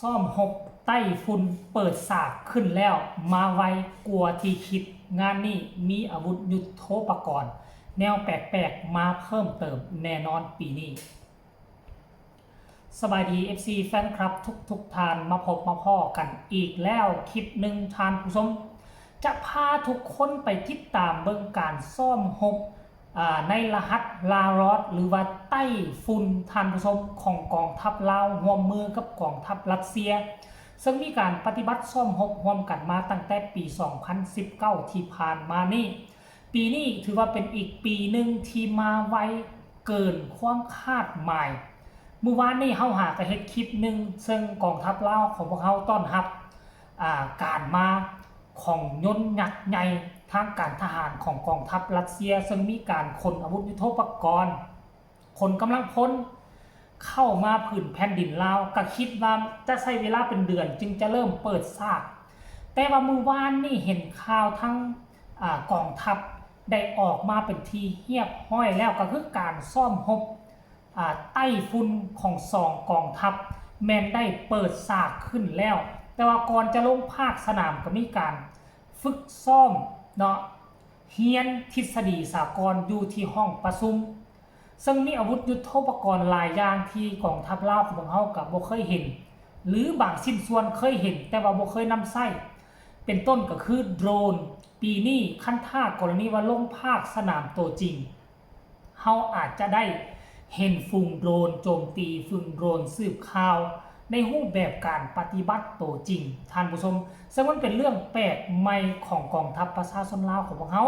ซ่อมหบไต้ฝุ่นเปิดสากขึ้นแล้วมาไวกลัวที่คิดงานนี้มีอาวุธยุทโธปกรณ์แนวแปลกๆมาเพิ่มเติมแน่นอนปีนี้สบายดี FC แฟนคลับทุกทานมาพบมาพ่อกันอีกแล้วคลิปหนึ่งทานผู้ชมจะพาทุกคนไปติดตามเบื้องการซ่อมหบในรหัสลารอดหรือว่าไต้ฝุ่นทานผู้ชมของกองทัพลาวร่วมมือกับกองทัพรัสเซียซึ่งมีการปฏิบัติซ่อมหบร่วมกันมาตั้งแต่ปี 2019 ที่ผ่านมานี่ปีนี้ถือว่าเป็นอีกปีหนึ่งที่มาไวเกินความคาดหมายเมื่อวานนี้เฮาหากระเฮ็ดคลิปหนึ่งซึ่งกองทัพลาวของพวกเขาต้อนรับการมาของยนต์ยักษ์ใหญ่ทางการทหารของกองทัพรัสเซียซึ่งมีการขนอาวุธยุทโธปกรณ์ขนกำลังพลเข้ามาผืนแผ่นดินลาวก็คิดว่าจะใช้เวลาเป็นเดือนจึงจะเริ่มเปิดซากแต่ว่ามือวานนี่เห็นข่าวทั้งกองทัพได้ออกมาเป็นทีเรียบร้อยแล้วก็คือการซ่อมรบไต้ฝุ่นของกองทัพแมนได้เปิดซากขึ้นแล้วแต่ว่าก่อนจะลงภาคสนามก็มีการฝึกซ้อมเนาะเรียนทฤษฎีสากลอยู่ที่ห้องประชุมซึ่งมีอาวุธยุทโธปกรณ์หลายอย่างที่กองทัพลาวของเฮากับบ่เคยเห็นหรือบางชิ้นส่วนเคยเห็นแต่ว่าบ่เคยนำใช้เป็นต้นก็คือโดรนปีนี้ขั้นท่ากรณีว่าลงภาคสนามตัวจริงเฮาอาจจะได้เห็นฝูงโดรนโจมตีฝูงโดรนสืบข่าวในรูปแบบการปฏิบัติตัวจริงท่านผู้ชมซึ่งมันเป็นเรื่องแปลกใหม่ของกองทัพประชาชนลาวของพวกเฮา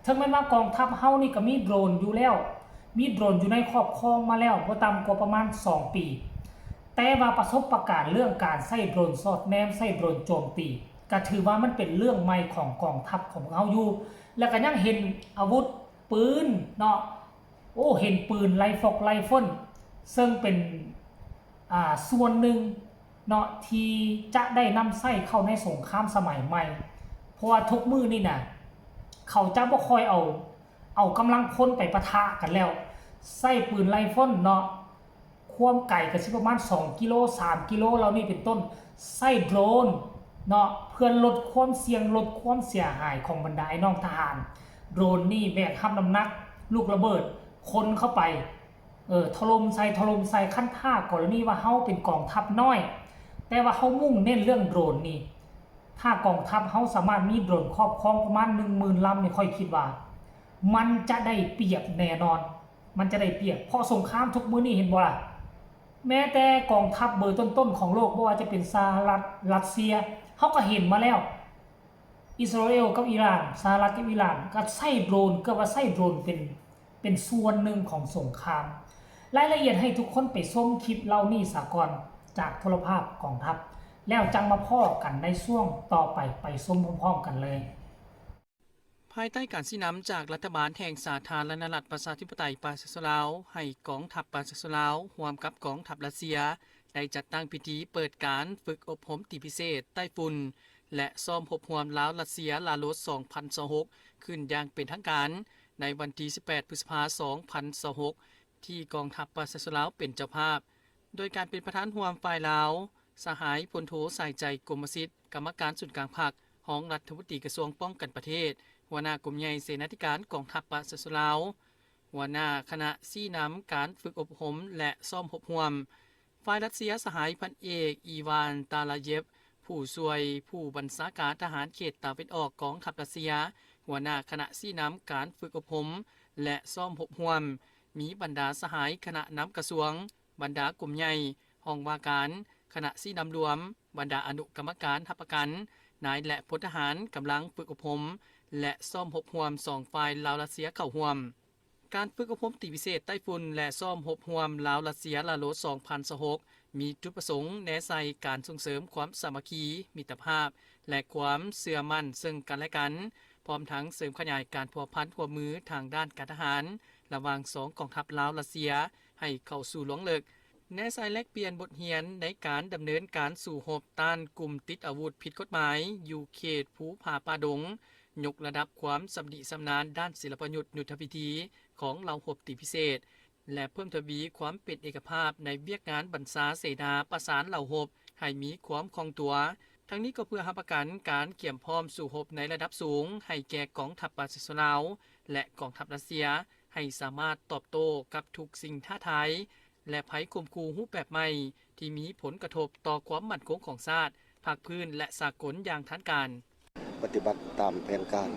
ถึงแม้ว่ากองทัพเฮานี่ก็มีโดรนอยู่แล้วมีโดรนอยู่ในครอบครองมาแล้วบ่ต่ำกว่าประมาณ2 ปีแต่ว่าประสบการณ์เรื่องการใช้โดรนสอดแนมใช้โดรนโจมตีก็ถือว่ามันเป็นเรื่องใหม่ของกองทัพของเฮาอยู่แล้วก็ยังเห็นอาวุธปืนเนาะเห็นปืนไรเฟิลซึ่งเป็นส่วนหนึ่งเนาะที่จะได้นำใช้เข้าในสงครามสมัยใหม่เพราะว่าทุกมือนี่นะเขาจะบ่ค่อยเอากำลังพลไปปะทะกันแล้วใช้ปืนไรเฟิลเนาะความไกลก็สิประมาณ2 กิโล 3 กิโลแล้วนี่เป็นต้นใช้โดรนเนาะเพื่อลดความเสี่ยงลดความเสียหายของบรรดาไอ้น้องทหารโดรนนี่แบกรับน้ำหนักลูกระเบิดคนเข้าไปถล่มใส่ขั้นท่ากรณีว่าเฮาเป็นกองทัพน้อยแต่ว่าเฮามุ่งเน้นเรื่องโดรนนี่ถ้ากองทัพเฮาสามารถมีโดรนครอบครองประมาณ 10,000 ลำนี่ค่อยคิดว่ามันจะได้เปรียบแน่นอนมันจะได้เปรียบเพราะสงครามทุกมื้อนี้เห็นบ่ล่ะแม้แต่กองทัพเบอร์ต้นๆของโลกบ่ว่าจะเป็นสหรัฐรัสเซียเฮาก็เห็นมาแล้วอิสราเอลกับอิหร่านสหรัฐกับอิหร่านก็ใช้โดรนก็ว่าใช้โดรนเป็นส่วนหนึ่งของสงครามรายละเอียดให้ทุกคนไปชมคลิปเล่านี่สากลจากโทรภาพกองทัพแล้วจังมาพ้อกันในช่วงต่อไปชมพร้อมๆกันเลยภายใต้การชี้นำจากรัฐบาลแห่งสาธารณรัฐประชาธิปไตยประชาชนลาวให้กองทัพประชาชนลาวร่วมกับกองทัพรัสเซียได้จัดตั้งพิธีเปิดการฝึกอบรมตีพิเศษไต้ฝุ่นและซ้อมพบรวมลาวรัสเซียลาโลส2026ขึ้นอย่างเป็นทางการในวันที่18 พฤษภาคม 2026ที่กองทัพประชาชนลาวเป็นเจ้าภาพโดยการเป็นประธานร่วมฝ่ายลาวสหายพลโทสายใจกรมสิทธิ์กรรมการส่วนกลางภาคของรัฐมนตรีกระทรวงป้องกันประเทศหัวหน้ากลุ่มใหญ่เสนาธิการกองทัพประชาชนลาวหัวหน้าคณะชี้นำการฝึกอบรมและซ่อมพบรวมฝ่ายรัสเซียสหายพันเอกอีวานตาลาเยฟผู้ช่วยผู้บัญชาการทหารเขตตะวันออกกองทัพรัสเซียหัวหน้าคณะชี้นำการฝึกอบรมและซ่อมพบรวมมีบรรดาสหายคณะนำกระทรวงบรรดากลุ่มใหญ่ห้องว่าการคณะชี้นำรวมบรรดาอนุกรรมการทัพประกันนายและพลทหารกำลังฝึกอบรมและซ่อมพบรวม2ฝ่ายลาวรัสเซียเข้าร่วมการฝึกอบรมตีพิเศษไต้ฝุ่นและซ่อมพบรวมลาวรัสเซียลาโล2026มีจุดประสงค์แนะใส่การส่งเสริมความสามัคคีมิตรภาพและความเชื่อมั่นซึ่งกันและกันพร้อมทั้งเสริมขยายการพัวพันร่วมมือทางด้านการทหารระหว่าง2กองทัพลาวรัสเซียให้เข้าสู่หลวงเลิกแนะใส่แลกเปลี่ยนบทเรียนในการดำเนินการสู่รบต้านกลุ่มติดอาวุธผิดกฎหมายอยู่เขตภูผาป่าดงยกระดับความสำนิสำนานด้านศิลปยุทธยุทธวิธีของเหล่ารบตีพิเศษ และเพิ่มทวีความเป็นเอกภาพในเวียกงานบรรษาเสนาประสานเหล่าหบให้มีความคล่องตัว ทั้งนี้ก็เพื่อรับประกันการเกี่ยมพร้อมสู่หบในระดับสูงให้แก่กองทัพปาซิสลาวและกองทัพรัสเซียให้สามารถตอบโต้กับทุกสิ่งท้าทายและภัยข่มขู่รูปแบบใหม่ที่มีผลกระทบต่อความมั่นคงของชาติภาคพื้นและสากลอย่างทันการปฏิบัติตามแผนการ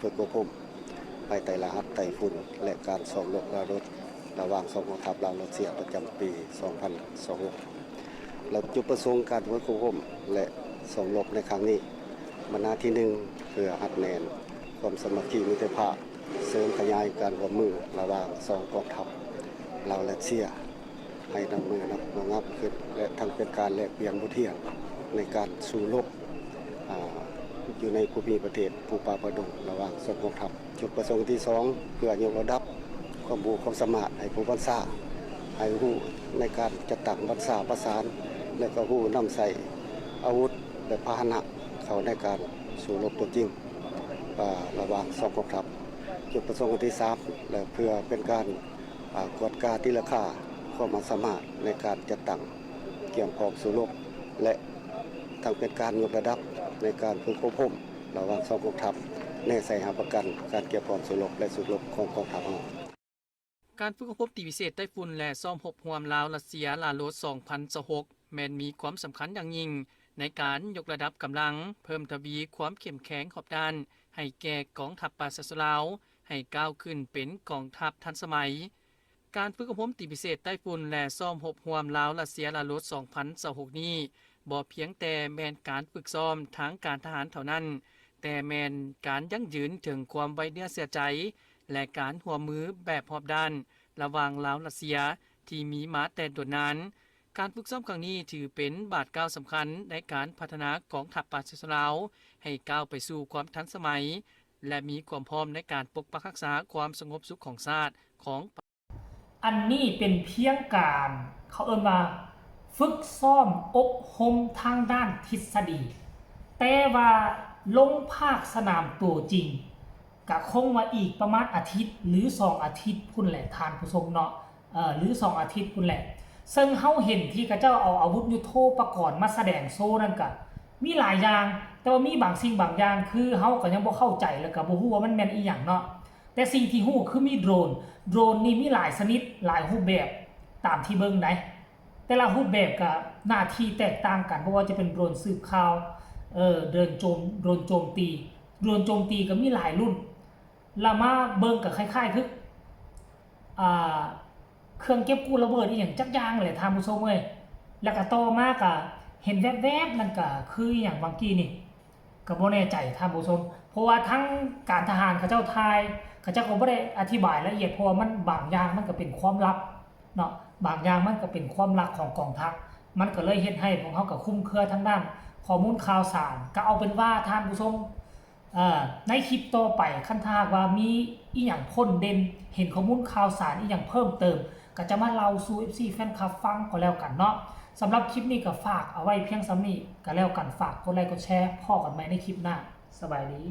ฝึกอบรมภายใต้รหัสไต้ฝุ่นและการซ้อมรบระรบระหว่างสองกองทัพลาวรัสเซียประจำปี 2026 และจุดประสงค์การฝึกอบรมและซ้อมรบในครั้งนี้มันหน้าที่หนึ่งเพื่ออัดแน่นความสามัคคีมิตรภาพเสริมขยายการร่วมมือระหว่างสองกองทัพลาวและรัสเซียให้นำมือระงับขึ้นและทั้งเป็นการแลกเปลี่ยนบทเรียนในการสู้รบอยู่ในภูมิประเทศภูป่าประดงระหว่างสองกองทัพจุดประสงค์ที่2เพื่อยกระดับความรู้ความสามารถให้ผู้บัญชาให้รู้ในการจัดตั้งบัญชาประสานและก็รู้นำใส่อาวุธและพาหนะเข้าในการสู้รบตัวจริงระหว่างสองกองทัพจุดประสงค์ที่3และเพื่อเป็นการกวดกาที่ราคาความสามารถในการจัดตั้งเกี่ยมพร้อมสู้รบและทั้งเป็นการยกระดับในการฝึกอบรมระหว่างสองกองทัพในใส่หาประกันการเกี่ยวพร้อมสู้รบและสู้รบของกองทัพเราการฝึกอบรมตีพิเศษไต้ฝุ่นและซ่อมหบหวมลาวรัสเซียลาโลด2026แม้นมีความสำคัญอย่างยิ่งในการยกระดับกำลังเพิ่มทวีความเข้มแข็งขอบด้านให้แก่กองทัพปาซิสลาวให้ก้าวขึ้นเป็นกองทัพทันสมัยการฝึกอบรมตีพิเศษไต้ฝุ่นและซ่อมหบหวมลาวรัสเซียลาโลด2026นี้บ่เพียงแต่แม่นการฝึกซ้อมทางการทหารเท่านั้นแต่แม่นการยั่งยืนถึงความไว้เนื้อเสียใจและการหัวมือแบบรอบด้านระหว่างลาวรัสเซียที่มีมาแต่โดนนานการฝึกซ้อมครั้งนี้ถือเป็นบาทก้าวสำคัญในการพัฒนากองทัพปาซิสลาวให้ก้าวไปสู่ความทันสมัยและมีความพร้อมในการปกปักรักษาความสงบสุขของชาติของอันนี้เป็นเพียงการเขาเอิ้นว่าฝึกซ้อมอบรมทางด้านทฤษฎีแต่ว่าลงภาคสนามตัวจริงก็คงว่าอีกประมาณอาทิตย์หรือ2อาทิตย์พุ่นแหละทานผู้ชมเนาะหรือ2อาทิตย์พุ่นแหละซึ่งเฮาเห็นที่เขาเจ้าเอาอาวุธยุทโธปกรณ์มาแสดงโซนั่นก็มีหลายอย่างแต่ว่ามีบางสิ่งบางอย่างคือเฮาก็ยังบ่เข้าใจแล้วก็บ่ฮู้ว่ามันแม่นอีหยังเนาะแต่สิ่งที่ฮู้คือมีโดรนนี่มีหลายชนิดหลายรูปแบบตามที่เบิ่งได้แต่ละรูปแบบก็หน้าที่แตกต่างกันเพราะว่าจะเป็นโดรนสืบข่าวโดรนโจมตีก็มีหลายรุ่นแล้วมาเบิ่งก็คล้ายๆคือเครื่องเก็บกู้ระเบิดอีหยังจักอย่างเลยท่านผู้ชมเอ้ยแล้วก็ต่อมาก็เห็นแวบๆนั่นก็คืออย่างบางกี้นี่ก็บ่แน่ใจท่านผู้ชมเพราะว่าทั้งการทหารเขาเจ้าทายเขาเจ้าก็บ่ได้อธิบายละเอียดเพราะว่ามันบางอย่างมันก็เป็นความลับเนาะบางอย่างมันก็เป็นความลับของกองทัพมันก็เลยเฮ็ดให้พวกเขาก็คุ้มเครือทั้งด้านข้อมูลข่าวสารก็เอาเป็นว่าท่านผู้ชมในคลิปต่อไปคันถ้าว่ามีอีหยังพ้นเด่นเห็นข้อมูลข่าวสารอีหยังเพิ่มเติมก็จะมาเล่าสู่ FC แฟนคลับฟังก็แล้วกันเนาะสำหรับคลิปนี้ก็ฝากเอาไว้เพียงส่ำนี้ก็แล้วกันฝากกดไลค์กดแชร์พอกันใหม่ในคลิปหน้าสบายดี